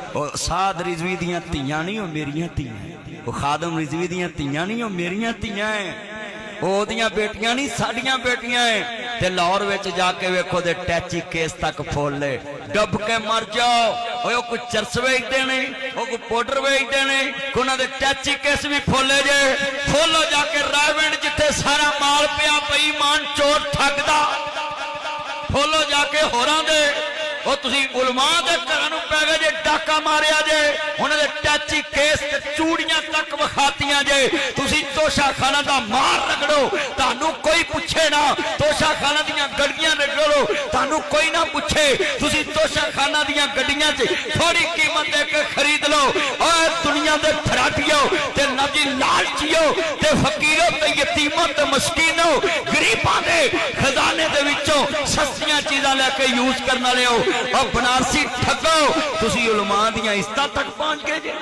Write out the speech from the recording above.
साद रिजवी दियां धीयां नहीं, मेरियां धीयां। वो खादम रिजवी दियां धीयां नहीं, मेरियां धीयां है। ओदियां बेटियां नहीं, साडियां बेटियां है। ते लाहौर विच जाके वेखो दे टैची केस तक फोले, डब के मर जाओ। वो कोई चरस वेचते ने, वो कोई पाउडर वेचते ने, उन्होंने टैची केस भी फोले जे। खोलो जाके रायविंड जिथे सारा माल पिया बेईमान चोर ठगदा, खोलो जाके होरां दे। वो तुसी उलमा दे घरां नूं पै गए जे, डाका मारिया जे, उन्होंने टैची केस ते चूड़ियां तक विखातियां जे। तुसी तोशाखाना दा मार रगड़ो, तानू कोई पुछे ना। तोशाखाना दियां गड्डियां रगड़ो, तानू कोई ना पुछे। तुसी तोशाखाना दियां गड्डियां च थोड़ी कीमत दे के खरीद लो। और दुनिया दे फराटियो ते नबी लालचियो ते फकीरों ते यतीमों ते मस्कीनों गरीबां दे खजाने दे विचों सस्तियां चीज़ां लैके यूज करन वाले हो। और बनारसी ठगो, तुसी उलमा दियां इज्जतां तक पहुंच गए जे।